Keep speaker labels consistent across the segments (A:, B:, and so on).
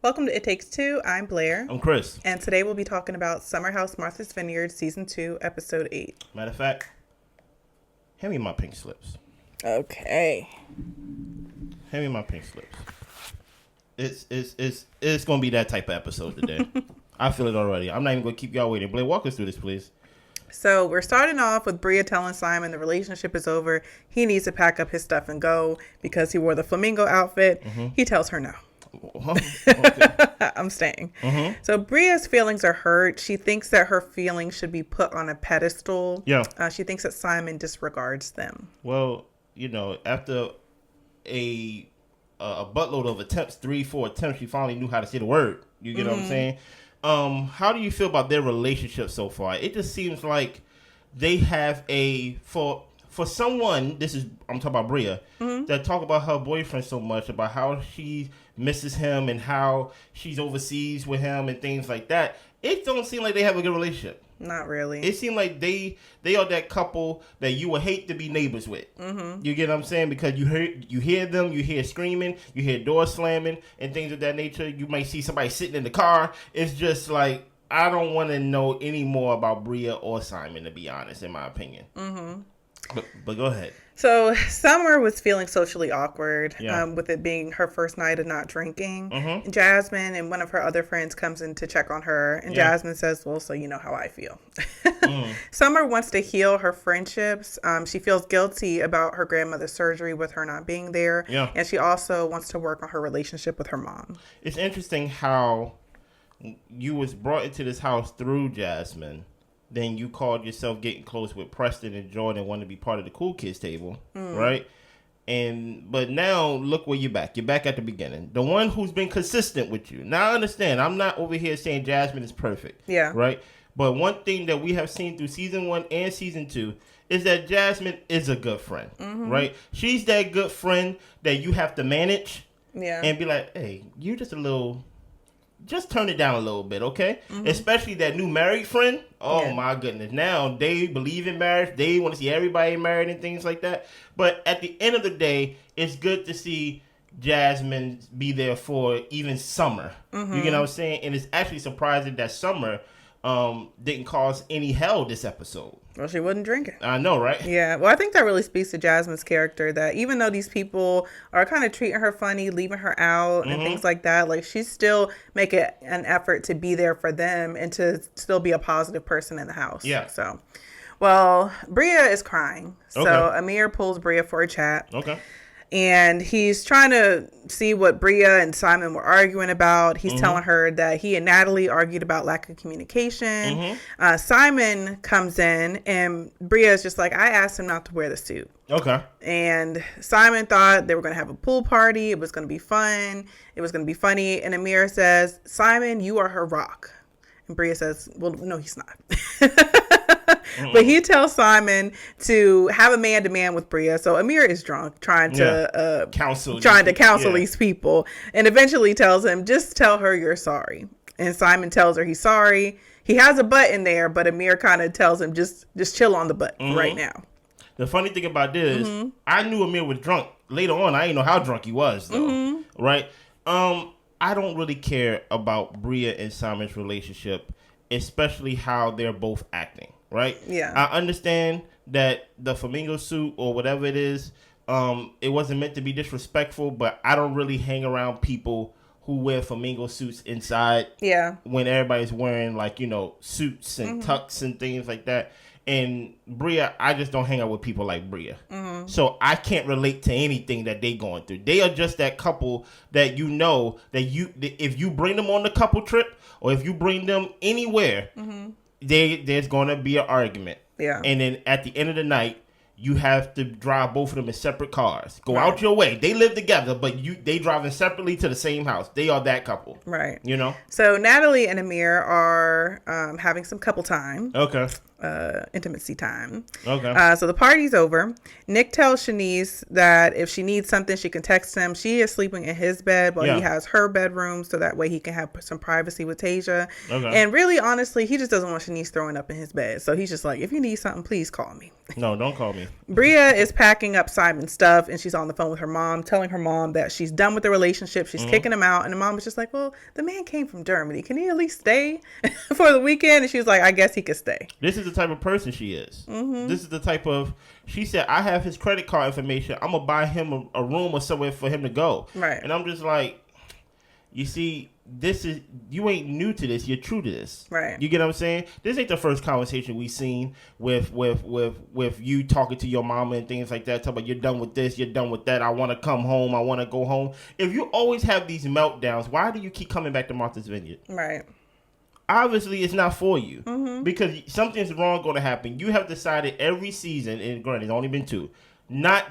A: Welcome to It Takes Two. I'm Blair.
B: I'm Chris.
A: And today we'll be talking about Summer House Martha's Vineyard, Season 2, Episode 8.
B: Matter of fact, hand me my pink slips.
A: Okay.
B: Hand me my pink slips. It's going to be that type of episode today. I feel it already. I'm not even going to keep y'all waiting. Blair, walk us through this, please.
A: So we're starting off with Bria telling Simon the relationship is over. He needs to pack up his stuff and go because he wore the flamingo outfit. Mm-hmm. He tells her no. Okay. I'm staying. Mm-hmm. So Bria's feelings are hurt. She thinks that her feelings should be put on a pedestal.
B: Yeah.
A: She thinks that Simon disregards them.
B: Well, after a buttload of attempts, 3-4 attempts, she finally knew how to say the word. You get what I'm saying? How do you feel about their relationship so far? It just seems like they have for someone, I'm talking about Bria, that talk about her boyfriend so much, about how she misses him and how she's overseas with him and things like that. It don't seem like they have a good relationship.
A: Not really.
B: It seems like they are that couple that you would hate to be neighbors with. Mm-hmm. You get what I'm saying? Because you hear them, you hear screaming, you hear doors slamming and things of that nature. You might see somebody sitting in the car. It's just like, I don't want to know any more about Bria or Simon, to be honest, in my opinion. Mm-hmm. But go ahead.
A: So Summer was feeling socially awkward with it being her first night of not drinking. Mm-hmm. Jasmine and one of her other friends comes in to check on her. And Jasmine says, well, so you know how I feel. Summer wants to heal her friendships. She feels guilty about her grandmother's surgery with her not being there. Yeah. And she also wants to work on her relationship with her mom.
B: It's interesting how you was brought into this house through Jasmine. Then you called yourself getting close with Preston and Jordan, wanting to be part of the cool kids table, right? But now look where you're back. You're back at the beginning. The one who's been consistent with you. Now I understand. I'm not over here saying Jasmine is perfect. Yeah. Right? But one thing that we have seen through season 1 and season 2 is that Jasmine is a good friend, right? She's that good friend that you have to manage and be like, hey, you just turn it down a little bit, okay? Mm-hmm. Especially that new married friend. Oh, my goodness. Now they believe in marriage. They want to see everybody married and things like that. But at the end of the day, it's good to see Jasmine be there for even Summer. Mm-hmm. You get what I'm saying? And it's actually surprising that Summer didn't cause any hell this episode.
A: Well, she wasn't drinking.
B: I know, right?
A: Yeah. Well, I think that really speaks to Jasmine's character, that even though these people are kind of treating her funny, leaving her out and things like that, like she's still making an effort to be there for them and to still be a positive person in the house. Yeah. So, well, Bria is crying. Okay. So Amir pulls Bria for a chat. Okay. And he's trying to see what Bria and Simon were arguing about. He's telling her that he and Natalie argued about lack of communication. Simon comes in and Bria is just like, I asked him not to wear the suit. Okay. And Simon thought they were going to have a pool party. It was going to be fun. It was going to be funny. And Amir says, Simon, you are her rock. And Bria says, well, no, he's not. But he tells Simon to have a man-to-man with Bria. So Amir is drunk, trying to counsel these people, and eventually tells him, just tell her you're sorry. And Simon tells her he's sorry. He has a butt in there, but Amir kind of tells him just chill on the butt right now.
B: The funny thing about this, I knew Amir was drunk. Later on, I didn't know how drunk he was, though. Right? I don't really care about Bria and Simon's relationship, especially how they're both acting. Right? Yeah. I understand that the flamingo suit or whatever it is, it wasn't meant to be disrespectful, but I don't really hang around people who wear flamingo suits inside. Yeah. When everybody's wearing suits and tux and things like that. And Bria, I just don't hang out with people like Bria. Mm-hmm. So I can't relate to anything that they going through. They are just that couple that if you bring them on the couple trip or if you bring them anywhere, there's going to be an argument. Yeah. And then at the end of the night, you have to drive both of them in separate cars. Go out your way. They live together, but they driving separately to the same house. They are that couple. Right.
A: So Natalie and Amir are having some couple time. Okay. intimacy time.
B: Okay.
A: So the party's over. Nick tells Shanice that if she needs something, she can text him. She is sleeping in his bed while he has her bedroom, so that way he can have some privacy with Tasia.
B: Okay.
A: And really, honestly, he just doesn't want Shanice throwing up in his bed. So he's just like, if you need something, please call me.
B: No, don't call me.
A: Bria is packing up Simon's stuff, and she's on the phone with her mom, telling her mom that she's done with the relationship. She's kicking him out. And the mom was just like, well, the man came from Germany. Can he at least stay for the weekend? And she was like, I guess he could stay.
B: This is the type of person she is. This is the type of, she said, I have his credit card information. I'm going to buy him a room or somewhere for him to go.
A: Right.
B: And I'm just like, you see, you ain't new to this. You're true to this.
A: Right.
B: You get what I'm saying? This ain't the first conversation we seen with you talking to your mama and things like that. Talking about you're done with this, you're done with that. I want to come home. I want to go home. If you always have these meltdowns, why do you keep coming back to Martha's Vineyard?
A: Right.
B: Obviously, it's not for you because something's wrong going to happen. You have decided every season, and granted, it's only been 2, not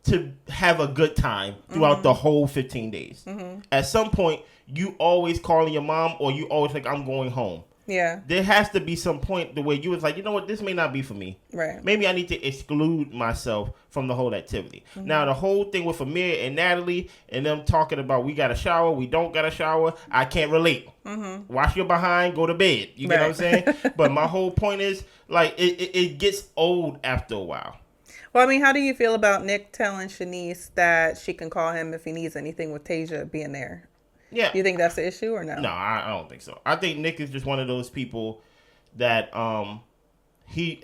B: to have a good time throughout the whole 15 days. At some point, you always calling your mom or you always like, I'm going home.
A: Yeah.
B: There has to be some point the way you was like, you know what, this may not be for me.
A: Right.
B: Maybe I need to exclude myself from the whole activity. Now, the whole thing with Amir and Natalie and them talking about we got a shower, we don't got a shower, I can't relate. Wash your behind, go to bed. You get what I'm saying? But my whole point is, like, it gets old after a while.
A: Well, I mean, how do you feel about Nick telling Shanice that she can call him if he needs anything with Tasia being there?
B: Yeah.
A: Do you think that's the issue or no?
B: No, I don't think so. I think Nick is just one of those people that he's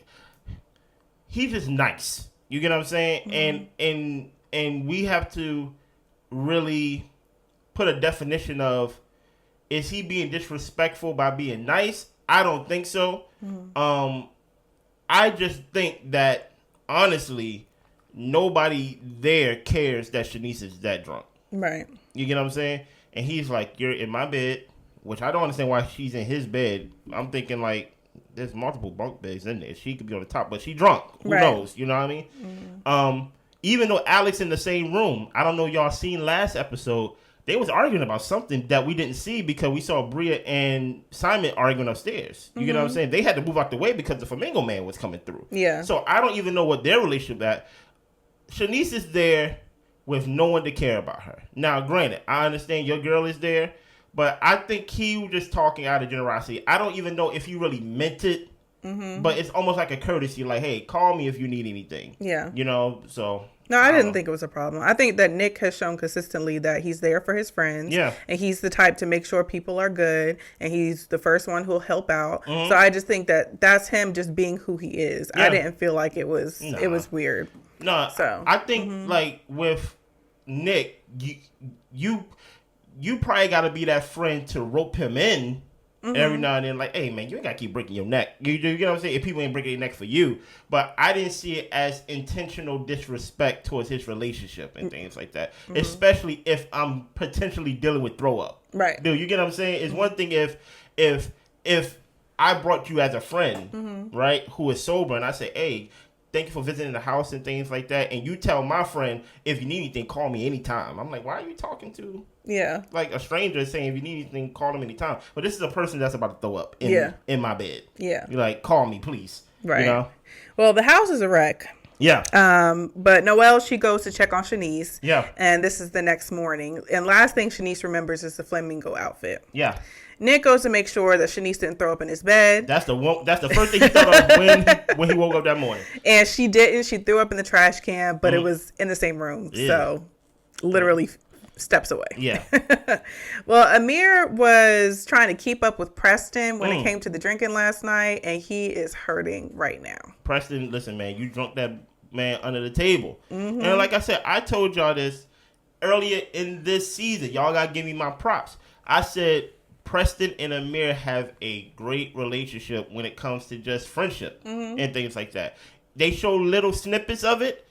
B: just nice. You get what I'm saying? And we have to really put a definition of, is he being disrespectful by being nice? I don't think so. I just think that honestly, nobody there cares that Shanice is that drunk.
A: Right.
B: You get what I'm saying? And he's like, you're in my bed, which I don't understand why she's in his bed. I'm thinking, like, there's multiple bunk beds in there. She could be on the top, but she drunk. Who knows? You know what I mean? Even though Alex in the same room, I don't know y'all seen last episode, they was arguing about something that we didn't see because we saw Bria and Simon arguing upstairs. You get what I'm saying? They had to move out the way because the Flamingo Man was coming through.
A: Yeah.
B: So I don't even know what their relationship at. Shanice is there with no one to care about her. Now, granted, I understand your girl is there, but I think he was just talking out of generosity. I don't even know if he really meant it, but it's almost like a courtesy, like, hey, call me if you need anything.
A: Yeah.
B: You know, so...
A: No, I didn't think it was a problem. I think that Nick has shown consistently that he's there for his friends.
B: Yeah.
A: And he's the type to make sure people are good. And he's the first one who'll help out. So I just think that that's him just being who he is. Yeah. I didn't feel like it was weird.
B: No, so I think like with Nick, you probably got to be that friend to rope him in every now and then. Like, hey man, you ain't got to keep breaking your neck. You know what I'm saying? If people ain't breaking their neck for you, but I didn't see it as intentional disrespect towards his relationship and things like that. Especially if I'm potentially dealing with throw up. Right. Dude, you get what I'm saying? It's one thing if I brought you as a friend, right, who is sober, and I say, hey, thank you for visiting the house and things like that. And you tell my friend, if you need anything, call me anytime. I'm like, why are you talking to like a stranger saying, if you need anything, call him anytime? But this is a person that's about to throw up in my bed. Yeah. You're like, call me, please. Right. You know?
A: Well, the house is a wreck. Yeah. But Noelle, she goes to check on Shanice. Yeah. And this is the next morning. And last thing Shanice remembers is the flamingo outfit. Yeah. Nick goes to make sure that Shanice didn't throw up in his bed. That's the first thing he thought of when he woke up that morning. And she didn't. She threw up in the trash can, but it was in the same room. Yeah. So literally steps away. Yeah. Well, Amir was trying to keep up with Preston when it came to the drinking last night, and he is hurting right now. Preston, listen, man, you drunk that man under the table. And like I said, I told y'all this earlier in this season. Y'all got to give me my props. I said, Preston and Amir have a great relationship when it comes to just friendship and things like that. They show little snippets of it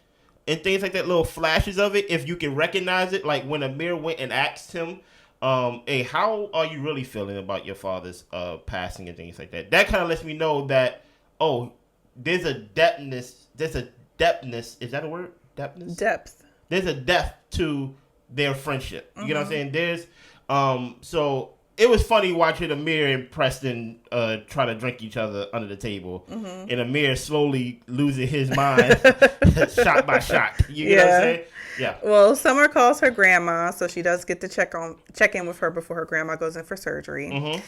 A: and things like that, little flashes of it, if you can recognize it. Like when Amir went and asked him, hey, how are you really feeling about your father's passing and things like that? That kind of lets me know that, there's a depthness. Is that a word? Depthness? Depth. There's a depth to their friendship. You know what I'm saying? There's, so
B: it was funny watching Amir and Preston try to drink each other under the table, and Amir slowly losing his mind shot by shot. You get what I'm saying? Yeah.
A: Well, Summer calls her grandma, so she does get to check in with her before her grandma goes in for surgery.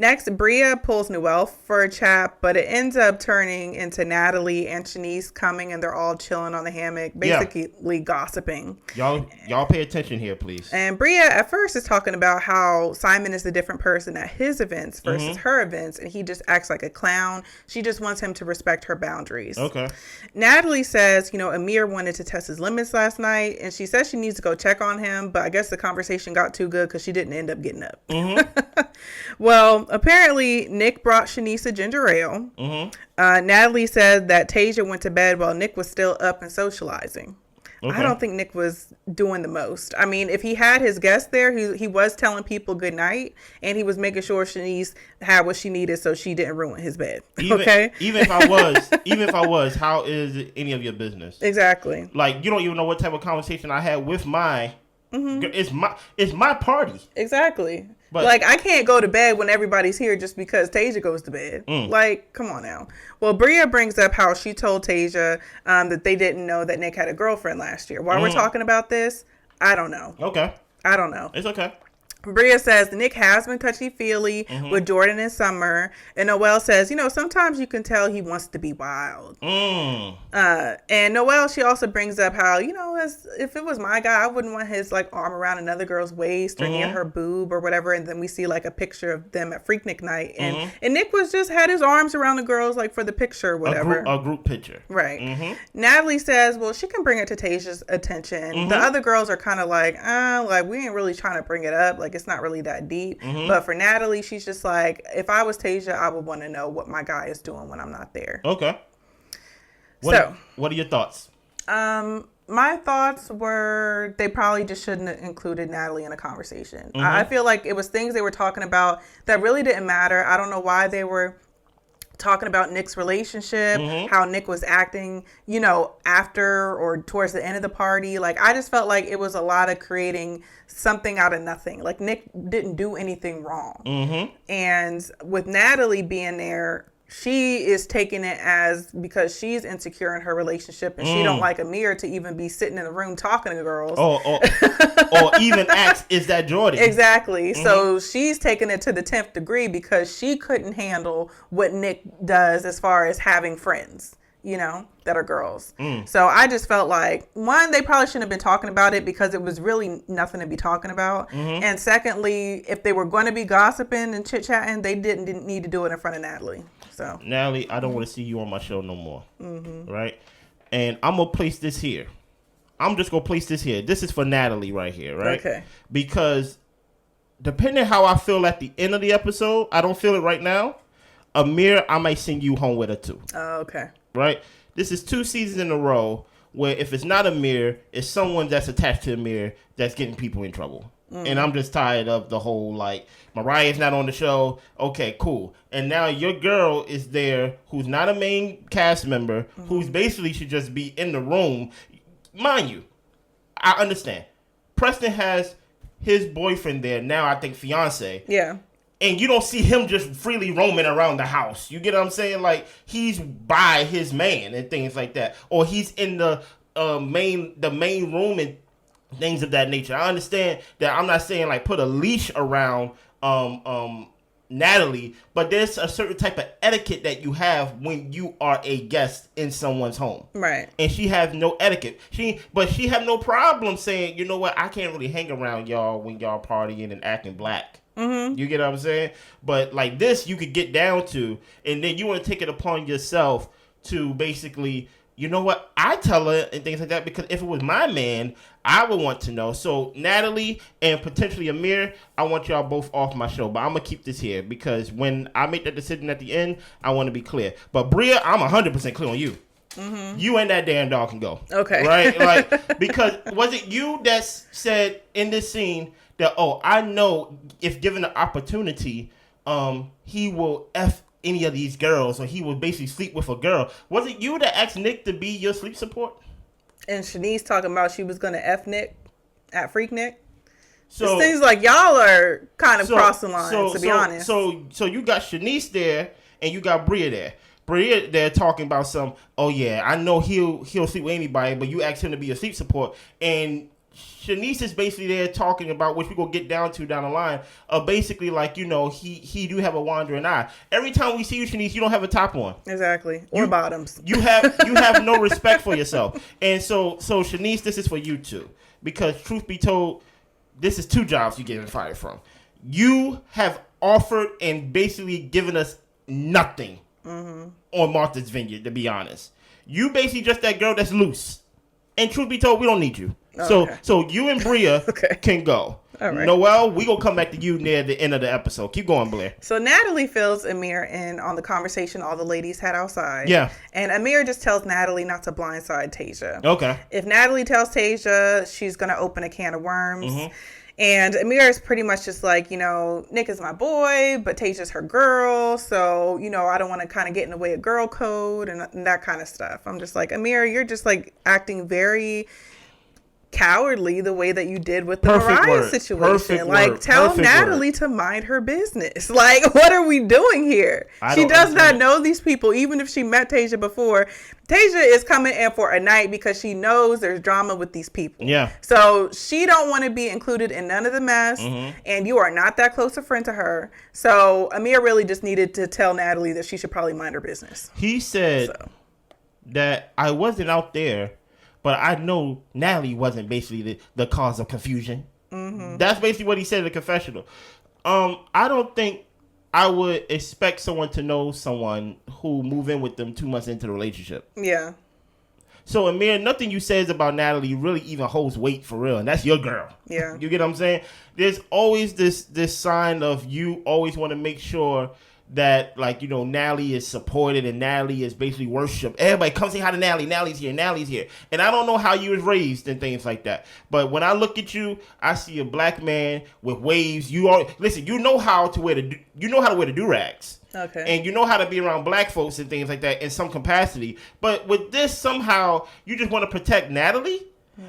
A: Next, Bria pulls Noelle for a chat, but it ends up turning into Natalie and Shanice coming, and they're all chilling on the hammock, basically gossiping.
B: Y'all pay attention here, please.
A: And Bria at first is talking about how Simon is a different person at his events versus her events, and he just acts like a clown. She just wants him to respect her boundaries.
B: Okay.
A: Natalie says, Amir wanted to test his limits last night, and she says she needs to go check on him, but I guess the conversation got too good because she didn't end up getting up. Well, apparently Nick brought Shanice a ginger ale. Natalie said that Tasia went to bed while Nick was still up and socializing. Okay. I don't think Nick was doing the most. I mean, if he had his guest there, he was telling people good night, and he was making sure Shanice had what she needed so she didn't ruin his bed. Even
B: if I was, how is it any of your business?
A: Exactly.
B: Like, you don't even know what type of conversation I had with my. It's my party.
A: Exactly. But, like, I can't go to bed when everybody's here just because Tasia goes to bed. Like, come on now. Well, Bria brings up how she told Tasia that they didn't know that Nick had a girlfriend last year. While we're talking about this, I don't know.
B: Okay.
A: I don't know.
B: It's okay.
A: Bria says Nick has been touchy-feely with Jordan and Summer. And Noelle says, sometimes you can tell he wants to be wild. And Noelle, she also brings up how, if it was my guy, I wouldn't want his, arm around another girl's waist or near her boob or whatever. And then we see, a picture of them at Freaknik night. And Nick had his arms around the girls, for the picture or whatever.
B: A group picture.
A: Right. Natalie says, well, she can bring it to Tasia's attention. The other girls are kind of we ain't really trying to bring it up. It's not really that deep. But for Natalie, she's just if I was Tasia, I would want to know what my guy is doing when I'm not there.
B: Okay. What are your thoughts?
A: My thoughts were they probably just shouldn't have included Natalie in a conversation. I feel like it was things they were talking about that really didn't matter. I don't know why they were talking about Nick's relationship, how Nick was acting, after or towards the end of the party. I just felt like it was a lot of creating something out of nothing. Nick didn't do anything wrong. And with Natalie being there, she is taking it as because she's insecure in her relationship and she don't like Amir to even be sitting in the room talking to girls.
B: Or even ask, is that Jordan?
A: Exactly. So she's taking it to the 10th degree because she couldn't handle what Nick does as far as having friends, that are girls. So I just felt like, one, they probably shouldn't have been talking about it because it was really nothing to be talking about. And secondly, if they were going to be gossiping and chit-chatting, they didn't need to do it in front of Natalie. So
B: Natalie, I don't want to see you on my show no more. Right? And I'm going to place this here. I'm just going to place this here. This is for Natalie right here, right?
A: Okay.
B: Because depending how I feel at the end of the episode, I don't feel it right now. Amir, I might send you home with her too.
A: Oh, okay.
B: Right? This is 2 seasons in a row where if it's not Amir, it's someone that's attached to Amir that's getting people in trouble. And I'm just tired of the whole, Mariah's not on the show. Okay, cool. And now your girl is there who's not a main cast member, who's basically should just be in the room. Mind you, I understand. Preston has his boyfriend there, now I think fiance.
A: Yeah.
B: And you don't see him just freely roaming around the house. You get what I'm saying? He's by his man and things like that. Or he's in the main room and things of that nature. I understand that I'm not saying put a leash around Natalie, but there's a certain type of etiquette that you have when you are a guest in someone's home.
A: Right. And
B: she has no etiquette. She have no problem saying, you know what, I can't really hang around y'all when y'all partying and acting black. You get what I'm saying? But this, you could get down to, and then you want to take it upon yourself to basically, you know what, I tell her and things like that, because if it was my man, I would want to know. So Natalie and potentially Amir, I want y'all both off my show, but I'm going to keep this here because when I make that decision at the end, I want to be clear. But Bria, I'm 100% clear on you. You and that damn dog can go.
A: Okay.
B: Right? Because was it you that said in this scene that, I know if given the opportunity, he will F any of these girls, or he will basically sleep with a girl. Was it you that asked Nick to be your sleep support?
A: And Shanice talking about she was going to F Nick at Freak Nick.
B: So
A: it seems like y'all are kind of crossing lines, to be honest.
B: So you got Shanice there, and you got Bria there. Bria there talking about some, oh yeah, I know he'll sleep with anybody, but you asked him to be a sleep support. And Shanice is basically there talking about, which we're going to get down the line, basically like, he do have a wandering eye. Every time we see you, Shanice, you don't have a top on.
A: Exactly. Or bottoms.
B: You have no respect for yourself. And so Shanice, this is for you too. Because truth be told, this is 2 jobs you're getting fired from. You have offered and basically given us nothing on Martha's Vineyard, to be honest. You basically just that girl that's loose. And truth be told, we don't need you. Okay. So you and Bria can go. All right. Noelle, we gonna come back to you near the end of the episode. Keep going, Blair.
A: So Natalie fills Amir in on the conversation all the ladies had outside.
B: Yeah.
A: And Amir just tells Natalie not to blindside Tasia.
B: Okay.
A: If Natalie tells Tasia, she's gonna open a can of worms. And Amir is pretty much just like, Nick is my boy, but Tasia's her girl. So, I don't want to kind of get in the way of girl code and that kind of stuff. I'm just like, Amir, you're just like acting very cowardly the way that you did with the Mariah situation. Tell Natalie to mind her business. Like, what are we doing here? She does not know these people, even if she met Tasia before. Tasia is coming in for a night because she knows there's drama with these people.
B: Yeah.
A: So she don't want to be included in none of the mess, and you are not that close a friend to her. So Amir really just needed to tell Natalie that she should probably mind her business.
B: He said that I wasn't out there, but I know Natalie wasn't basically the cause of confusion. That's basically what he said in the confessional. I don't think I would expect someone to know someone who move in with them 2 months into the relationship.
A: Yeah.
B: So, Amir, nothing you says about Natalie really even holds weight for real. And that's your girl.
A: Yeah.
B: You get what I'm saying? There's always this sign of you always want to make sure that, Natalie is supported and Natalie is basically worshipped. Everybody come say hi to Natalie. Natalie's here. Natalie's here. And I don't know how you was raised and things like that. But when I look at you, I see a black man with waves. You know how to wear the do-rags.
A: Okay.
B: And you know how to be around black folks and things like that in some capacity. But with this, somehow, you just want to protect Natalie.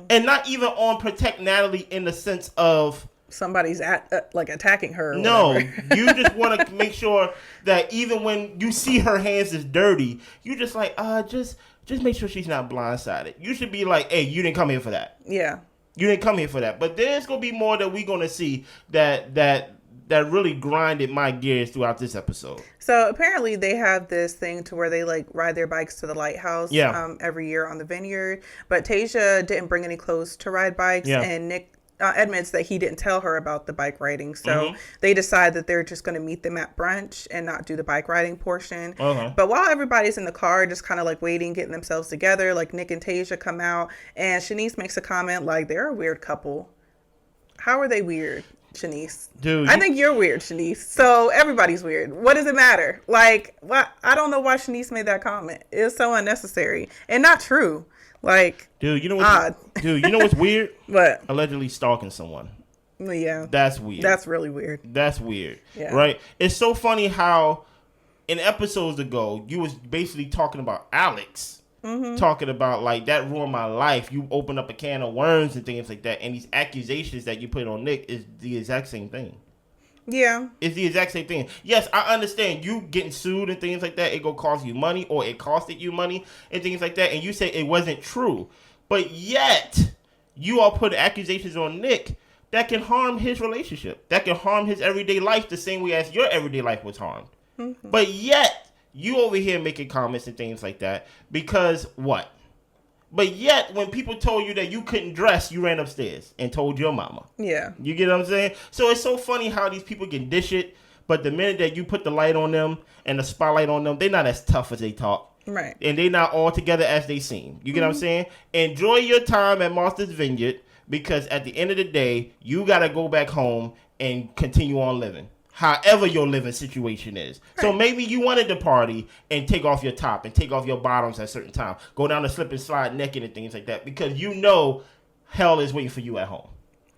B: And not even protect Natalie in the sense of
A: somebody's attacking her.
B: No, you just want to make sure that even when you see her hands is dirty, you just like, just make sure she's not blindsided. You should be like, hey, you didn't come here for that.
A: Yeah.
B: You didn't come here for that. But there's going to be more that we're going to see that really grinded my gears throughout this episode.
A: So apparently they have this thing to where they ride their bikes to the lighthouse every year on the Vineyard. But Tasia didn't bring any clothes to ride bikes, and Nick admits that he didn't tell her about the bike riding. So they decide that they're just going to meet them at brunch and not do the bike riding portion. But while everybody's in the car, just kind of waiting, getting themselves together, Nick and Tasia come out and Shanice makes a comment they're a weird couple. How are they weird, Shanice?
B: Dude,
A: I think you're weird, Shanice. So everybody's weird. What does it matter? I don't know why Shanice made that comment. It's so unnecessary and not true.
B: Dude, you know what's weird?
A: What?
B: Allegedly stalking someone.
A: Yeah.
B: That's weird.
A: That's really weird.
B: That's weird.
A: Yeah.
B: Right? It's so funny how in episodes ago, you was basically talking about Alex. Talking about that ruined my life. You open up a can of worms and things like that. And these accusations that you put on Nick is the exact same thing.
A: Yeah.
B: It's the exact same thing. Yes, I understand you getting sued and things like that. It go cost you money or it costed you money and things like that. And you say it wasn't true. But yet, you all put accusations on Nick that can harm his relationship. That can harm his everyday life the same way as your everyday life was harmed. But yet, you over here making comments and things like that because what? But yet, when people told you that you couldn't dress, you ran upstairs and told your mama.
A: Yeah.
B: You get what I'm saying? So it's so funny how these people can dish it, but the minute that you put the light on them and the spotlight on them, they're not as tough as they talk.
A: Right.
B: And they're not all together as they seem. You get what I'm saying? Enjoy your time at Martha's Vineyard because at the end of the day, you got to go back home and continue on living. However your living situation is. Right. So maybe you wanted to party and take off your top and take off your bottoms at a certain time. Go down the slip and slide naked and things like that because you know hell is waiting for you at home.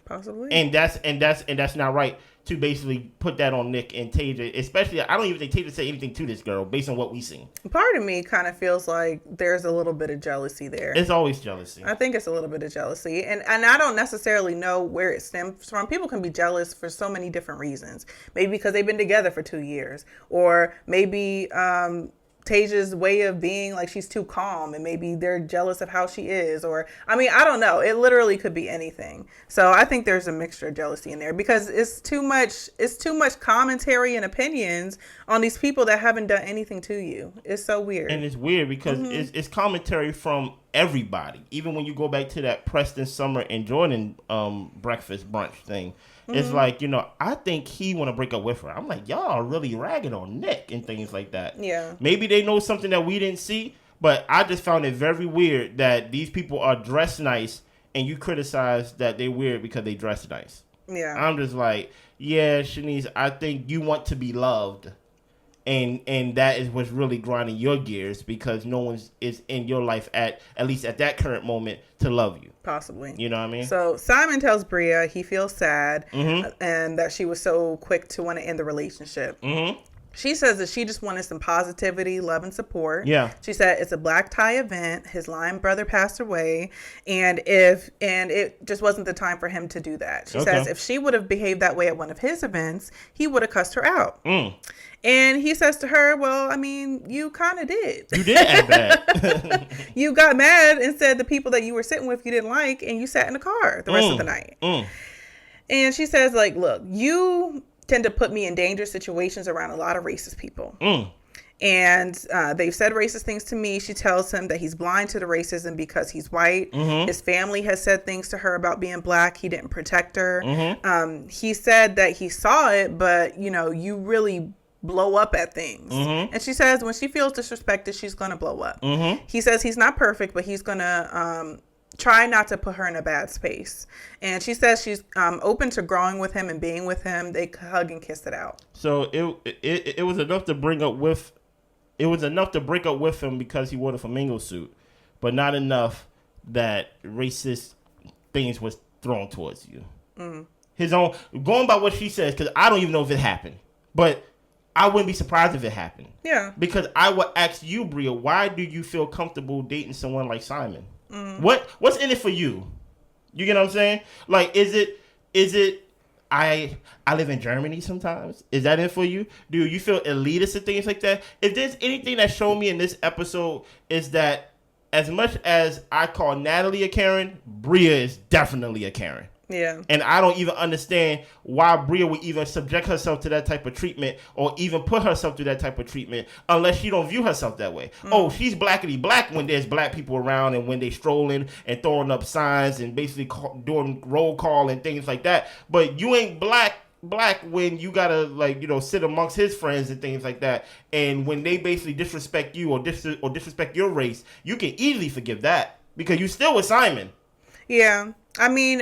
A: Possibly.
B: And that's not right. to basically put that on Nick and Tasia. Especially, I don't even think Tasia said anything to this girl based on what we seen.
A: Part of me kind of feels like there's a little bit of jealousy there.
B: It's always jealousy.
A: I think it's a little bit of jealousy. And I don't necessarily know where it stems from. People can be jealous for so many different reasons. Maybe because they've been together for 2 years. Or maybe Tasia's way of being, like, she's too calm, and maybe they're jealous of how she is. Or, I mean, I don't know. It literally could be anything. So I think there's a mixture of jealousy in there, because it's too much commentary and opinions on these people that haven't done anything to you. It's so weird.
B: And it's weird because it's commentary from everybody. Even when you go back to that Preston, Summer, and Jordan breakfast brunch thing, it's like, I think he want to break up with her. I'm like, y'all are really ragging on Nick and things like that.
A: Yeah.
B: Maybe they know something that we didn't see, but I just found it very weird that these people are dressed nice and you criticize that they're weird because they dress nice.
A: Yeah.
B: I'm just like, yeah, Shanice, I think you want to be loved. And that is what's really grinding your gears, because no one is in your life at least at that current moment to love you.
A: Possibly.
B: You know what I mean?
A: So Simon tells Bria he feels sad and that she was so quick to want to end the relationship. She says that she just wanted some positivity, love, and support.
B: Yeah.
A: She said it's a black tie event. His lying brother passed away, and it just wasn't the time for him to do that. She says if she would have behaved that way at one of his events, he would have cussed her out. And he says to her, well, I mean, you kind of did.
B: You did act bad.
A: You got mad and said the people that you were sitting with you didn't like, and you sat in the car the rest of the night. And she says, like, look, you tend to put me in dangerous situations around a lot of racist people. And they've said racist things to me. She tells him that he's blind to the racism because he's white. His family has said things to her about being black. He didn't protect her. He said that he saw it, but, you really blow up at things. And she says when she feels disrespected, she's going to blow up. He says he's not perfect, but he's going to try not to put her in a bad space. And she says she's open to growing with him and being with him. They hug and kiss it out.
B: So it was enough to break up with him because he wore the flamingo suit, but not enough that racist things was thrown towards you. His own, going by what she says, because I don't even know if it happened, but I wouldn't be surprised if it happened. Yeah. Because I would ask you, Bria, why do you feel comfortable dating someone like Simon? What's in it for you? You get what I'm saying? Like, is it I live in Germany sometimes? Is that it for you? Do you feel elitist and things like that? If there's anything that showed me in this episode, is that as much as I call Natalie a Karen, Bria is definitely a Karen. Yeah. And I don't even understand why Bria would even subject herself to that type of treatment or even put herself through that type of treatment unless she don't view herself that way. Oh, she's blackity black when there's black people around and when they strolling and throwing up signs and basically doing roll call and things like that. But you ain't black when you gotta sit amongst his friends and things like that. And when they basically disrespect you or disrespect your race, you can easily forgive that because you still with Simon.
A: Yeah. I mean,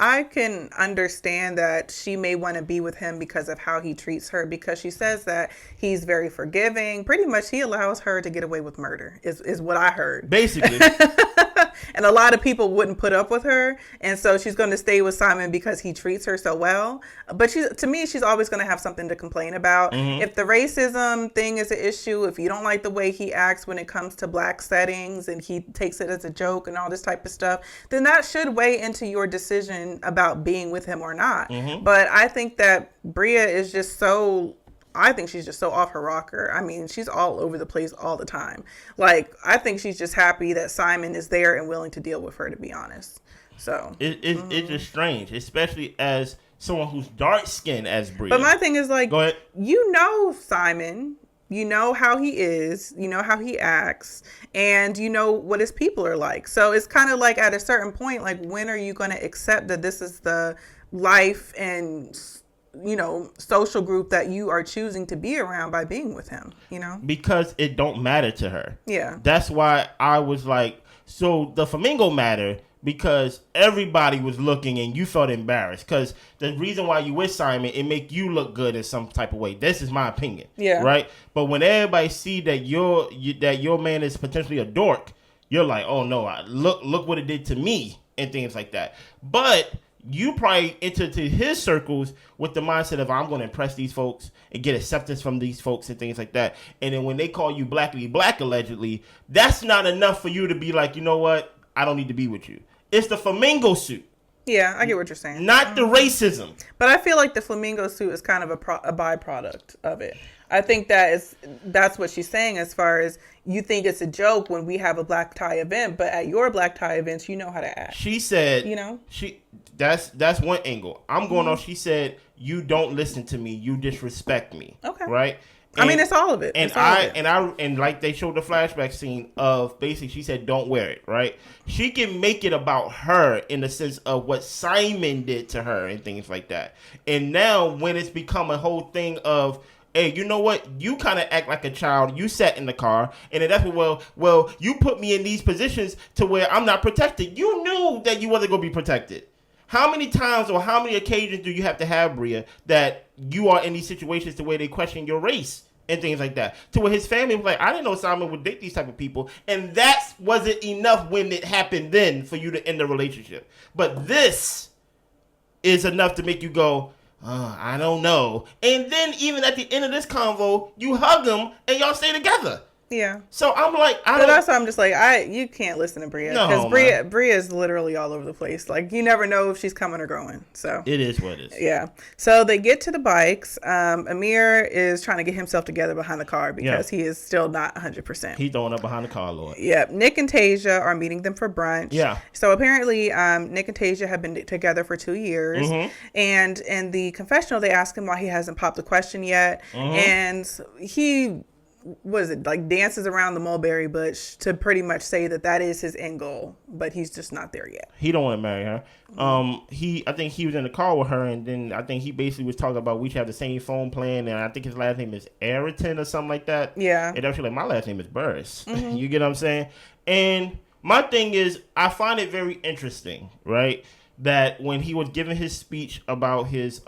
A: I can understand that she may want to be with him because of how he treats her, because she says that he's very forgiving. Pretty much he allows her to get away with murder is what I heard. Basically. And a lot of people wouldn't put up with her. And so she's going to stay with Simon because he treats her so well. But to me, she's always going to have something to complain about. If the racism thing is an issue, if you don't like the way he acts when it comes to black settings and he takes it as a joke and all this type of stuff, then that should weigh into your decision about being with him or not. But I think that Bria is just so... I think she's just so off her rocker. I mean, she's all over the place all the time. Like, I think she's just happy that Simon is there and willing to deal with her, to be honest. So it's just strange, especially as someone who's dark skinned as Bria. But my thing is, like, go ahead. You know Simon, you know how he is, you know how he acts, and you know what his people are like. So it's kind of like at a certain point, like, when are you going to accept that this is the life and social group that you are choosing to be around by being with him, Because it don't matter to her. Yeah. That's why I was like, so the flamingo matter because everybody was looking and you felt embarrassed. Because the reason why you with Simon, it make you look good in some type of way. This is my opinion. Yeah. Right? But when everybody see that your man is potentially a dork, you're like, oh no, look what it did to me and things like that. But
B: you probably enter to his circles with the mindset of I'm going to impress these folks and get acceptance from these folks and things like that. And then when they call you blackity black, allegedly, that's not enough for you to be like, you know what? I don't need to be with you. It's the flamingo suit.
A: Yeah, I get what you're saying.
B: Not the racism.
A: But I feel like the flamingo suit is kind of a byproduct of it. I think that's what she's saying as far as you think it's a joke when we have a black tie event, but at your black tie events, you know how to act.
B: She said, that's one angle. I'm going off. She said, you don't listen to me. You disrespect me.
A: Okay.
B: Right?
A: And, it's all of it.
B: And like they showed the flashback scene of basically she said don't wear it, right? She can make it about her in the sense of what Simon did to her and things like that. And now when it's become a whole thing of, hey, you know what? You kind of act like a child. You sat in the car, and then that's what. Well, you put me in these positions to where I'm not protected. You knew that you wasn't gonna be protected. How many times or how many occasions do you have to have, Bria, that you are in these situations to where they question your race and things like that? To where his family was like, I didn't know Simon would date these type of people, and that wasn't enough when it happened then for you to end the relationship. But this is enough to make you go, I don't know. And then even at the end of this convo, you hug him and y'all stay together.
A: Yeah.
B: So I'm like,
A: that's why I'm just like, you can't listen to Bria. Because Bria is literally all over the place. Like, you never know if she's coming or going. So
B: it is what it is.
A: Yeah. So they get to the bikes. Amir is trying to get himself together behind the car because he is still not 100%.
B: He's throwing up behind the car, Lord.
A: Yeah. Nick and Tasia are meeting them for brunch.
B: Yeah.
A: So apparently, Nick and Tasia have been together for 2 years. Mm-hmm. And in the confessional, they ask him why he hasn't popped the question yet. Mm-hmm. And he dances around the mulberry bush to pretty much say that is his end goal, but he's just not there yet.
B: He don't want to marry her. I think he was in the car with her, and then I think he basically was talking about we should have the same phone plan, and I think his last name is Ayrton or something like that.
A: Yeah.
B: And actually, like, my last name is Burris. Mm-hmm. You get what I'm saying? And my thing is, I find it very interesting, right, that when he was giving his speech about his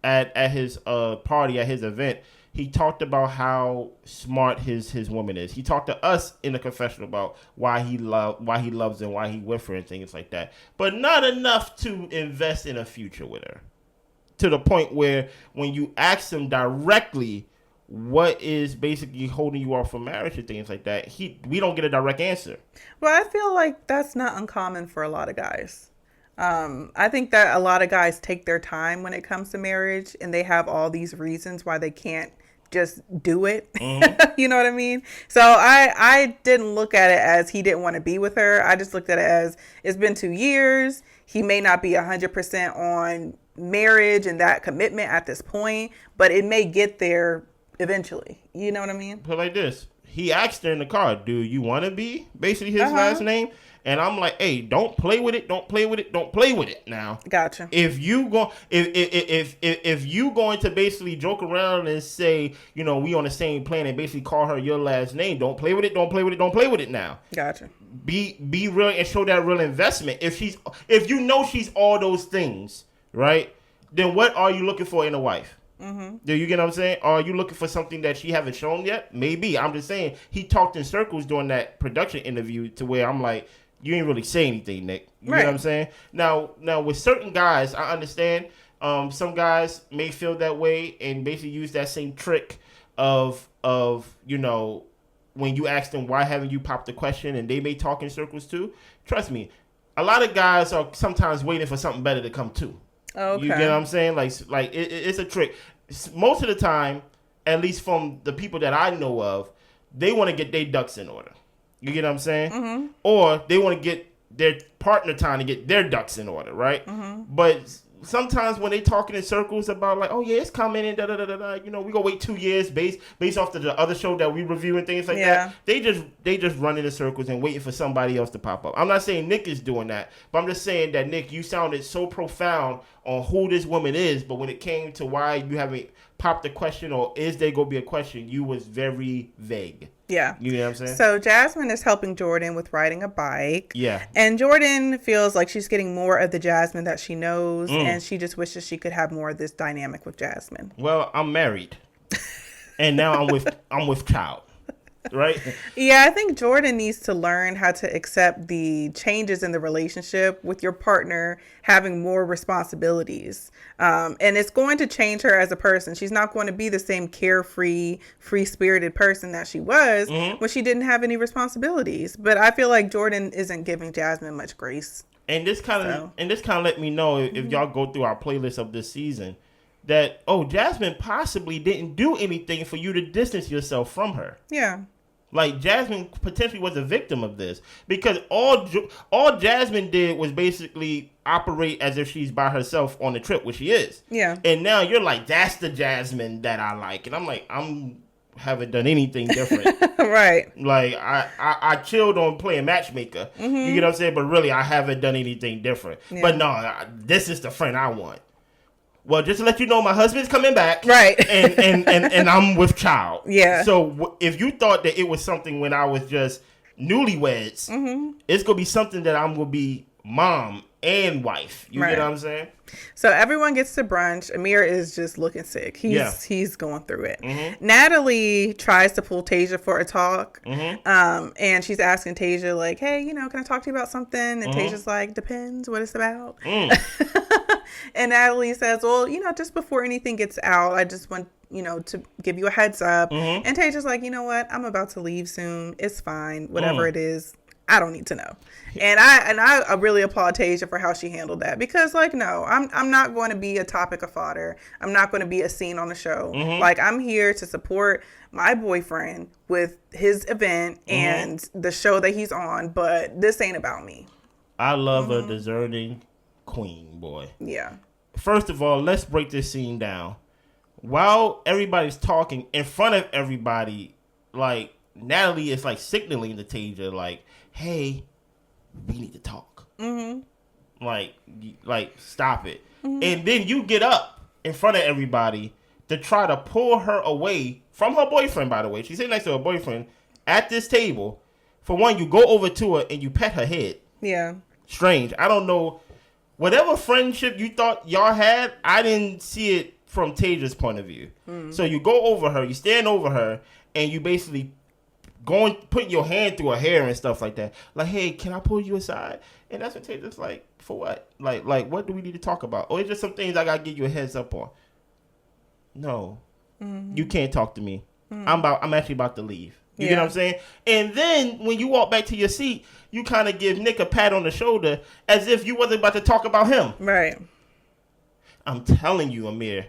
B: at his party, at his event, he talked about how smart his woman is. He talked to us in the confessional about why he loves and why he with her and things like that. But not enough to invest in a future with her. To the point where when you ask him directly what is basically holding you off from marriage and things like that, we don't get a direct answer.
A: Well, I feel like that's not uncommon for a lot of guys. I think that a lot of guys take their time when it comes to marriage, and they have all these reasons why they can't just do it. Mm-hmm. You know what I mean? So I didn't look at it as he didn't want to be with her. I just looked at it as it's been 2 years. He may not be 100% on marriage and that commitment at this point, but it may get there eventually. You know what I mean?
B: Put like this. He asked her in the car, do you want to be basically his last name? And I'm like, hey, don't play with it. Don't play with it. Don't play with it now.
A: Gotcha.
B: If you going to basically joke around and say, you know, we on the same plan and basically call her your last name, don't play with it. Don't play with it. Don't play with it now.
A: Gotcha.
B: Be real and show that real investment. If you know she's all those things, right? Then what are you looking for in a wife? Mm-hmm. Do you get what I'm saying? Are you looking for something that she haven't shown yet? Maybe. I'm just saying he talked in circles during that production interview to where I'm like, you ain't really say anything, Nick. You know what I'm saying? Now with certain guys, I understand. Some guys may feel that way and basically use that same trick of you know, when you ask them why haven't you popped the question, and they may talk in circles too. Trust me, a lot of guys are sometimes waiting for something better to come too. Okay. You get what I'm saying? Like it's a trick. Most of the time, at least from the people that I know of, they want to get their ducks in order. You get what I'm saying? Mm-hmm. Or they want to get their partner time to get their ducks in order, right? Mm-hmm. But sometimes when they talking in circles about like, oh yeah, it's coming and da-da-da-da-da, you know, we gonna wait 2 years based off the other show that we review and things like that. They just run in circles and waiting for somebody else to pop up. I'm not saying Nick is doing that, but I'm just saying that, Nick, you sounded so profound on who this woman is, but when it came to why you haven't popped the question or is there gonna be a question, you was very vague.
A: Yeah.
B: You know what I'm saying?
A: So Jasmine is helping Jordan with riding a bike.
B: Yeah.
A: And Jordan feels like she's getting more of the Jasmine that she knows, and she just wishes she could have more of this dynamic with Jasmine.
B: Well, I'm married. And now I'm with child. Right?
A: Yeah, I think Jordan needs to learn how to accept the changes in the relationship with your partner having more responsibilities. And it's going to change her as a person. She's not going to be the same carefree, free-spirited person that she was when she didn't have any responsibilities. But I feel like Jordan isn't giving Jasmine much grace.
B: And this kind of let me know if y'all go through our playlist of this season that Jasmine possibly didn't do anything for you to distance yourself from her.
A: Yeah.
B: Like, Jasmine potentially was a victim of this because all Jasmine did was basically operate as if she's by herself on the trip, which she is.
A: Yeah.
B: And now you're like, that's the Jasmine that I like. And I'm like, haven't done anything different.
A: Right.
B: Like, I chilled on playing matchmaker. You get what I'm saying? But really, I haven't done anything different. Yeah. But no, this is the friend I want. Well, just to let you know, my husband's coming back.
A: Right.
B: And I'm with child.
A: Yeah.
B: So if you thought that it was something when I was just newlyweds, it's going to be something that I'm going to be mom and wife. You get what I'm saying?
A: So everyone gets to brunch. Amir is just looking sick. He's going through it. Natalie tries to pull Tasia for a talk. And she's asking Tasia, like, hey, can I talk to you about something? And Tasia's like, depends what it's about. And Natalie says, well, just before anything gets out, I just want to give you a heads up. And Tasia's like, you know what? I'm about to leave soon. It's fine. Whatever it is. I don't need to know. And I really applaud Tasia for how she handled that because, like, no, I'm not going to be a topic of fodder. I'm not going to be a scene on the show. Like, I'm here to support my boyfriend with his event and the show that he's on, but this ain't about me.
B: I love a deserting queen, boy.
A: Yeah.
B: First of all, let's break this scene down. While everybody's talking in front of everybody, like, Natalie is like signaling to Tasia, like, hey, we need to talk. Like, stop it. And then you get up in front of everybody to try to pull her away from her boyfriend, by the way. She's sitting next to her boyfriend at this table. For one, you go over to her and you pet her head. Yeah. Strange. I don't know. Whatever friendship you thought y'all had, I didn't see it from Tasia's point of view. So you go over her, you stand over her, and you basically putting your hand through her hair and stuff like that. Like, hey, can I pull you aside? And that's when Tasia's like, for what? Like, what do we need to talk about? Oh, it's just some things I gotta give you a heads up on. No, you can't talk to me. I'm actually about to leave. You get what I'm saying? And then when you walk back to your seat, you kind of give Nick a pat on the shoulder as if you wasn't about to talk about him. Right. I'm telling you, Amir,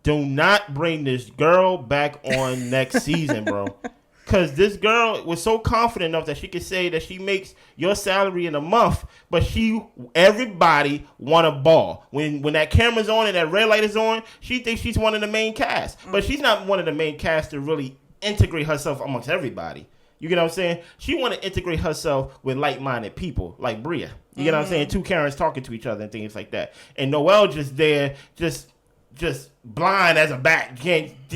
B: do not bring this girl back on next season, bro. Because this girl was so confident enough that she could say that she makes your salary in a month, but everybody want a ball. When that camera's on and that red light is on, she thinks she's one of the main cast. But she's not one of the main cast to really integrate herself amongst everybody. You get what I'm saying? She want to integrate herself with like-minded people, like Bria. You get what I'm saying? Two Karens talking to each other and things like that. And Noelle just there, just blind as a bat.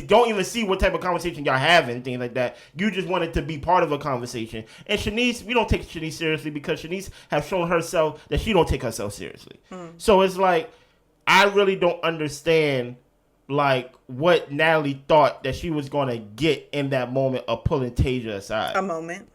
B: Don't even see what type of conversation y'all having and things like that. You just wanted to be part of a conversation. And Shanice, we don't take Shanice seriously because Shanice has shown herself that she don't take herself seriously. So it's like, I really don't understand like what Natalie thought that she was going to get in that moment of pulling Tasia aside.
A: A moment.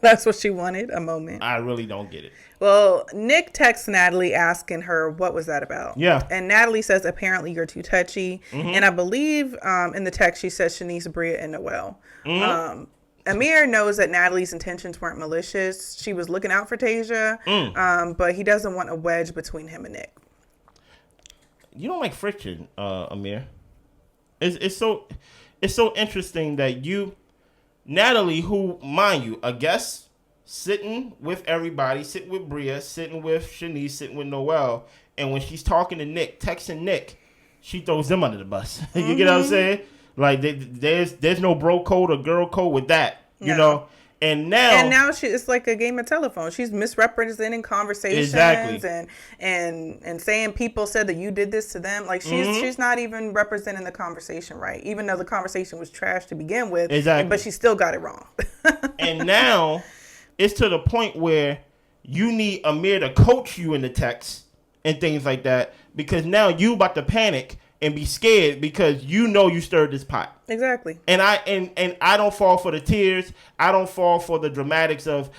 A: That's what she wanted, a moment.
B: I really don't get it.
A: Well, Nick texts Natalie asking her, what was that about? Yeah. And Natalie says, apparently you're too touchy. And I believe in the text she says Shanice, Bria, and Noelle. Amir knows that Natalie's intentions weren't malicious. She was looking out for Tasia, but he doesn't want a wedge between him and Nick.
B: You don't like friction, Amir. It's so interesting that Natalie, who, mind you, a guest, sitting with everybody, sitting with Bria, sitting with Shanice, sitting with Noelle, and when she's talking to Nick, texting Nick, she throws them under the bus. You get what I'm saying? Like, there's no bro code or girl code with that, you know? And now
A: it's like a game of telephone. She's misrepresenting conversations and saying people said that you did this to them. Like she's not even representing the conversation right, even though the conversation was trash to begin with. Exactly. But she still got it wrong.
B: And now it's to the point where you need Amir to coach you in the text and things like that because now you about to panic and be scared because you know you stirred this pot.
A: Exactly.
B: And I don't fall for the tears. I don't fall for the dramatics of.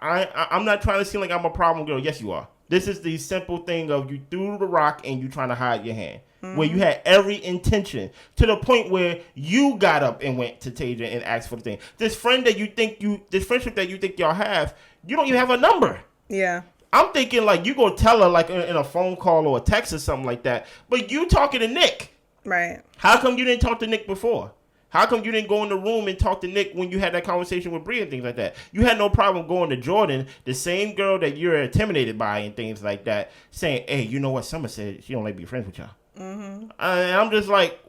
B: I'm not trying to seem like I'm a problem girl. Yes, you are. This is the simple thing of you threw the rock and you trying to hide your hand. Where you had every intention to the point where you got up and went to Tasia and asked for the thing. This friendship that you think y'all have, you don't even have a number.
A: Yeah.
B: I'm thinking like you go tell her like in a phone call or a text or something like that. But you talking to Nick.
A: Right.
B: How come you didn't talk to Nick before? How come you didn't go in the room and talk to Nick when you had that conversation with Bria and things like that? You had no problem going to Jordan, the same girl that you're intimidated by and things like that, saying, hey, you know what? Summer said she don't like to be friends with y'all. And I'm just like,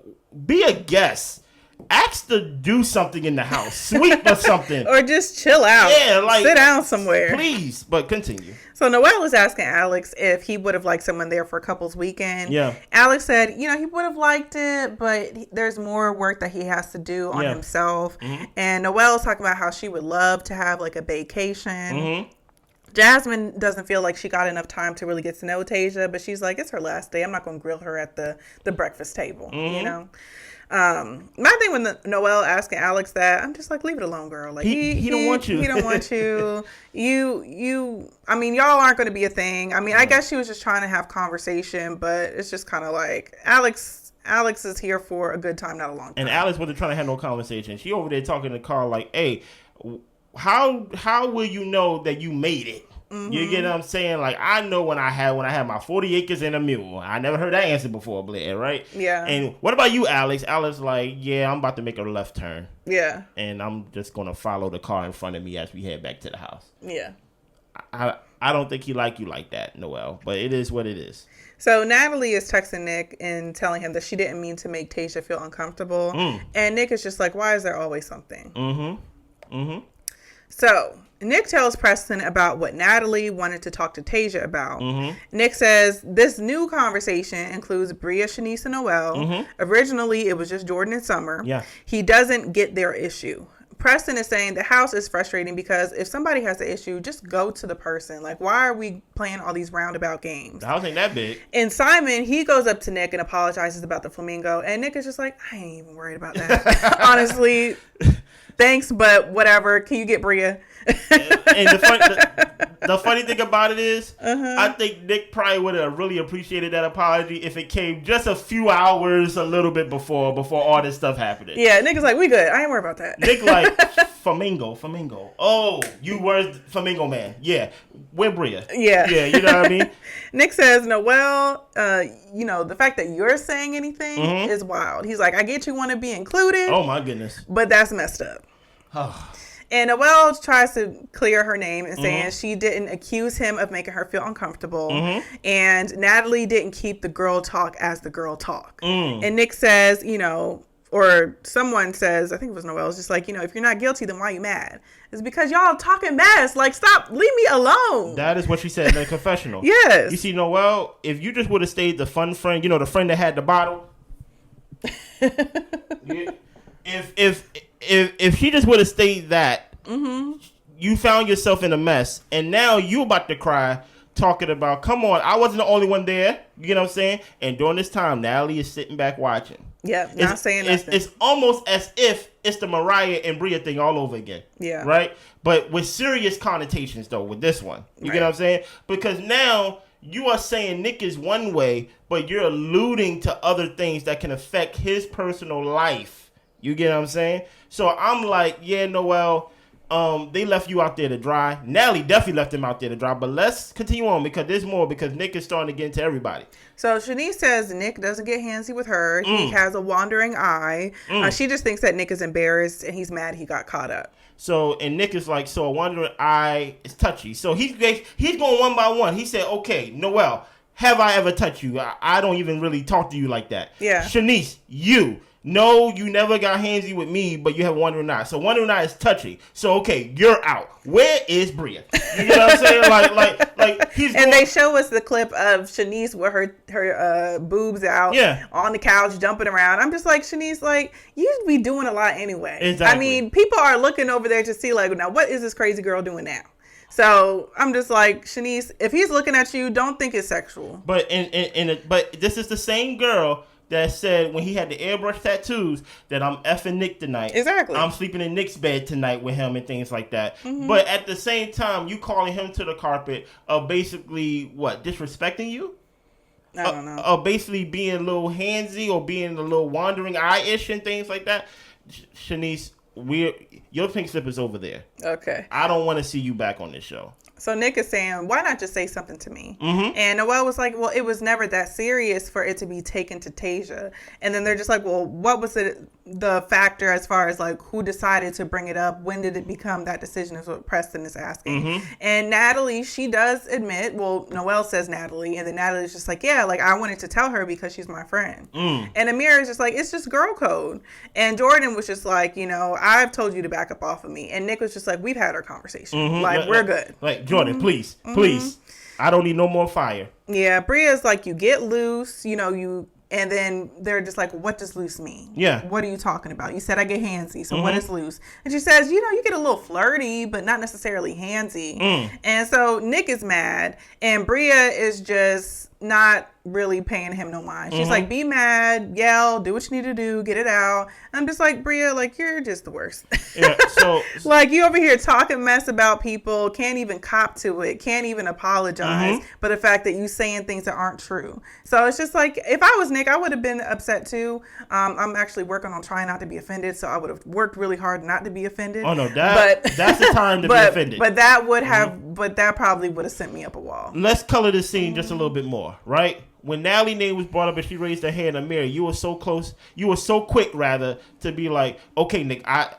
B: be a guest. Ask to do something in the house. Sweep or something.
A: Or just chill out.
B: Yeah, like
A: sit down somewhere.
B: Please, but continue.
A: So Noelle was asking Alex if he would have liked someone there for a couple's weekend.
B: Yeah.
A: Alex said, he would have liked it, but there's more work that he has to do on himself. And Noelle was talking about how she would love to have like a vacation. Jasmine doesn't feel like she got enough time to really get to know Tasia, but she's like, it's her last day. I'm not going to grill her at the breakfast table, you know? My thing with Noelle asking Alex that, I'm just like, leave it alone, girl. Like
B: he don't want you.
A: He don't want you. I mean, y'all aren't going to be a thing. I mean, I guess she was just trying to have conversation, but it's just kind of like Alex is here for a good time, not a long time.
B: And Alex wasn't trying to have no conversation. She over there talking to Carl like, hey, how will you know that you made it? You get what I'm saying? Like, I know when I had my 40 acres and a mule. I never heard that answer before, Blair, right?
A: Yeah.
B: And what about you, Alex? Alex like, yeah, I'm about to make a left turn.
A: Yeah.
B: And I'm just going to follow the car in front of me as we head back to the house.
A: Yeah.
B: I don't think he like you like that, Noelle, but it is what it is.
A: So Natalie is texting Nick and telling him that she didn't mean to make Tasia feel uncomfortable. And Nick is just like, why is there always something? So Nick tells Preston about what Natalie wanted to talk to Tasia about. Nick says this new conversation includes Bria, Shanice, and Noelle. Originally, it was just Jordan and Summer.
B: Yeah.
A: He doesn't get their issue. Preston is saying the house is frustrating because if somebody has an issue, just go to the person. Like, why are we playing all these roundabout games?
B: The house ain't that big.
A: And Simon, he goes up to Nick and apologizes about the flamingo. And Nick is just like, I ain't even worried about that. Honestly, thanks, but whatever. Can you get Bria?
B: And the funny thing about it is, I think Nick probably would have really appreciated that apology if it came just a few hours a little bit before all this stuff happened.
A: Yeah, Nick is like, we good. I ain't worried about that.
B: Nick like, flamingo. Oh, you were flamingo man. Yeah. Where Bria?
A: Yeah.
B: Yeah, you know what I mean?
A: Nick says, Noelle, the fact that you're saying anything is wild. He's like, I get you want to be included.
B: Oh, my goodness.
A: But that's messed up. And Noelle tries to clear her name and saying she didn't accuse him of making her feel uncomfortable. And Natalie didn't keep the girl talk as the girl talk. And Nick says, or someone says, I think it was Noelle, just like, if you're not guilty, then why are you mad? It's because y'all talking mess. Like, stop, leave me alone.
B: That is what she said in the confessional.
A: Yes.
B: You see, Noelle, if you just would have stayed the fun friend, the friend that had the bottle. If she just would have stayed that, you found yourself in a mess, and now you about to cry, talking about, come on, I wasn't the only one there. You know what I'm saying? And during this time, Natalie is sitting back watching.
A: Yeah, not saying nothing.
B: It's almost as if it's the Mariah and Bria thing all over again.
A: Yeah.
B: Right? But with serious connotations, though, with this one. You get what I'm saying? Because now you are saying Nick is one way, but you're alluding to other things that can affect his personal life. You get what I'm saying? So I'm like, yeah, Noelle, they left you out there to dry. Natalie definitely left him out there to dry. But let's continue on because there's more, because Nick is starting to get into everybody.
A: So Shanice says Nick doesn't get handsy with her. He has a wandering eye. She just thinks that Nick is embarrassed and he's mad he got caught up.
B: So, and Nick is like, so a wandering eye is touchy. So he's going one by one. He said, okay, Noelle, have I ever touched you? I don't even really talk to you like that.
A: Yeah.
B: Like, you. No, you never got handsy with me, but you have wandering eye. So wandering eye is touchy. So okay, you're out. Where is Bria? You know what I'm saying? Like he's. And
A: they show us the clip of Shanice with her boobs out, on the couch jumping around. I'm just like, Shanice, like you be doing a lot anyway.
B: Exactly.
A: I mean, people are looking over there to see like, now what is this crazy girl doing now? So I'm just like, Shanice, if he's looking at you, don't think it's sexual.
B: But but this is the same girl that said when he had the airbrush tattoos that I'm effing Nick tonight.
A: Exactly.
B: I'm sleeping in Nick's bed tonight with him and things like that. But at the same time, you calling him to the carpet of basically what, disrespecting you?
A: I don't know.
B: Basically being a little handsy or being a little wandering eye-ish and things like that. Shanice, your pink slip is over there.
A: Okay.
B: I don't want to see you back on this show.
A: So Nick is saying, why not just say something to me? And Noelle was like, well, it was never that serious for it to be taken to Tasia. And then they're just like, well, what was the factor as far as like who decided to bring it up? When did it become that decision is what Preston is asking. And Natalie, she does admit, well, Noelle says Natalie, and then Natalie's just like, yeah, like I wanted to tell her because she's my friend. And Amir is just like, it's just girl code. And Jordan was just like, you know, I've told you to back up off of me. And Nick was just like, we've had our conversation. Like, we're good.
B: Like, Jordan, please. I don't need no more fire.
A: Yeah, Bria's like, you get loose, you know, and then they're just like, what does loose mean?
B: Yeah.
A: What are you talking about? You said I get handsy, so what is loose? And she says, you know, you get a little flirty, but not necessarily handsy. And so Nick is mad, and Bria is just not really paying him no mind. She's like, be mad, yell, do what you need to do, get it out. I'm just like, Bria, like, you're just the worst.
B: Yeah, so
A: like, you over here talking mess about people, can't even cop to it, can't even apologize, but the fact that you saying things that aren't true. So it's just like, if I was Nick, I would have been upset too. I'm actually working on trying not to be offended, so I would have worked really hard not to be offended.
B: Oh no, that's the time to be offended.
A: But that would have, but that probably would have sent me up a wall.
B: Let's color this scene just a little bit more, right? When Natalie's name was brought up and she raised her hand, Amir, you were so close. You were so quick, rather, to be like, okay, Nick, I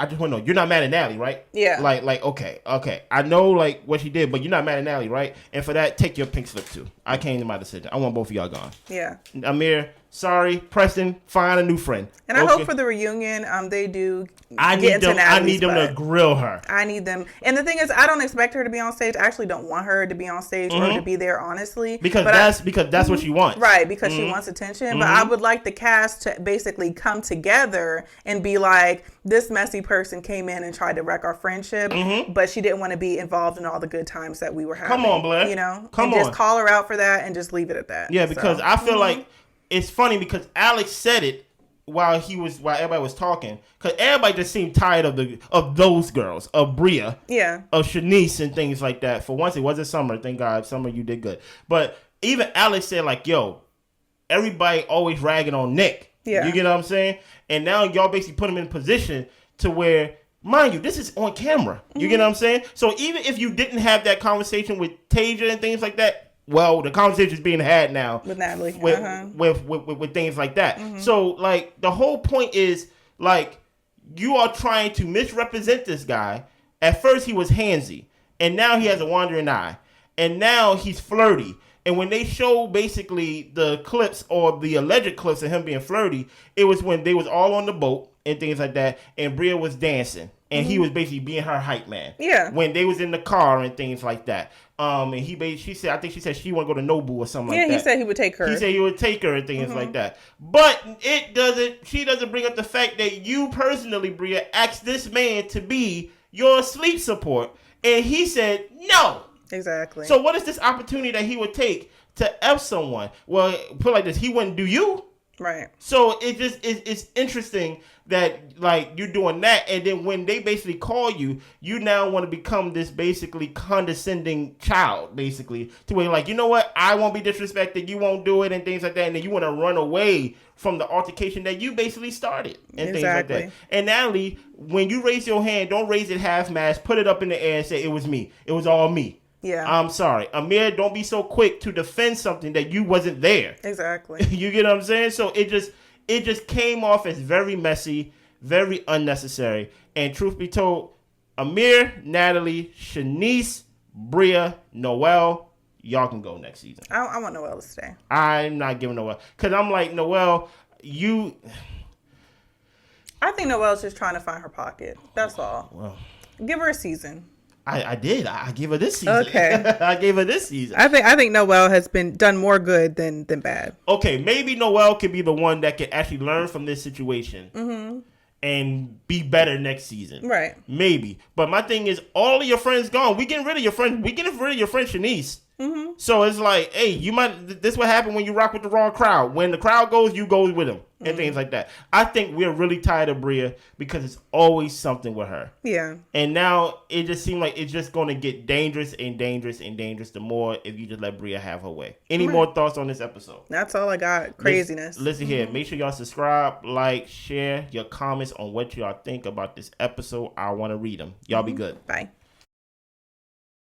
B: just want to know, you're not mad at Natalie, right?
A: Yeah.
B: Like, okay. I know, like, what she did, but you're not mad at Natalie, right? And for that, take your pink slip, too. I came to my decision. I want both of y'all gone.
A: Yeah.
B: Amir, sorry. Preston, find a new friend.
A: And I hope for the reunion, they do
B: I need them to grill her.
A: I need them. And the thing is, I don't expect her to be on stage. I actually don't want her to be on stage or to be there, honestly.
B: Because that's what she wants.
A: Right, because she wants attention. But I would like the cast to basically come together and be like, this messy person came in and tried to wreck our friendship, but she didn't want to be involved in all the good times that we were having.
B: Come on, Blair.
A: You know?
B: Come on.
A: Just call her out for that and just leave it at that.
B: Yeah, because I feel like it's funny because Alex said it while everybody was talking, because everybody just seemed tired of those girls, of Bria, of Shanice and things like that. For once, it wasn't Summer. Thank God, Summer, you did good. But even Alex said like, "Yo, everybody always ragging on Nick."
A: Yeah,
B: you get what I'm saying? And now y'all basically put him in a position to where, mind you, this is on camera. You get what I'm saying? So even if you didn't have that conversation with Tasia and things like that. Well, the conversation is being had now
A: with Natalie,
B: with things like that. So, like, the whole point is, like, you are trying to misrepresent this guy. At first, he was handsy, and now he has a wandering eye, and now he's flirty. And when they show basically the clips or the alleged clips of him being flirty, it was when they was all on the boat and things like that, and Bria was dancing, and he was basically being her hype man.
A: Yeah.
B: When they was in the car and things like that. And she said she want to go to Nobu or something like that.
A: Yeah, he said he would take her.
B: He said he would take her and things like that. But she doesn't bring up the fact that you personally, Bria, asked this man to be your sleep support. And he said no.
A: Exactly.
B: So what is this opportunity that he would take to F someone? Well, put it like this, he wouldn't do you.
A: Right.
B: So it's interesting that like you're doing that, and then when they basically call you, you now want to become this basically condescending child, basically, to where you're like, you know what, I won't be disrespected, you won't do it, and things like that, and then you want to run away from the altercation that you basically started, and things like that. And Natalie, when you raise your hand, don't raise it half-mast, put it up in the air and say, it was me, it was all me.
A: Yeah.
B: I'm sorry. Amir, don't be so quick to defend something that you wasn't there.
A: Exactly.
B: You get what I'm saying? So it just came off as very messy, very unnecessary. And truth be told, Amir, Natalie, Shanice, Bria, Noelle, y'all can go next season.
A: I want Noelle to stay.
B: I'm not giving Noelle. Because I'm like, Noelle,
A: I think Noelle's just trying to find her pocket. That's all.
B: Well,
A: give her a season.
B: I did. I gave her this season.
A: Okay.
B: I gave her this season.
A: I think Noelle has done more good than bad.
B: Okay, maybe Noelle could be the one that can actually learn from this situation and be better next season.
A: Right.
B: Maybe. But my thing is, all of your friends gone. We getting rid of your friend. We getting rid of your friend Shanice.
A: Mm-hmm.
B: So it's like, hey, you might. This what happen when you rock with the wrong crowd. When the crowd goes, you go with them, and things like that. I think we're really tired of Bria because it's always something with her.
A: Yeah.
B: And now it just seems like it's just going to get dangerous and dangerous and dangerous. The more if you just let Bria have her way. Any more thoughts on this episode?
A: That's all I got. Craziness.
B: Listen here. Make sure y'all subscribe, like, share your comments on what y'all think about this episode. I want to read them. Y'all be good.
A: Bye.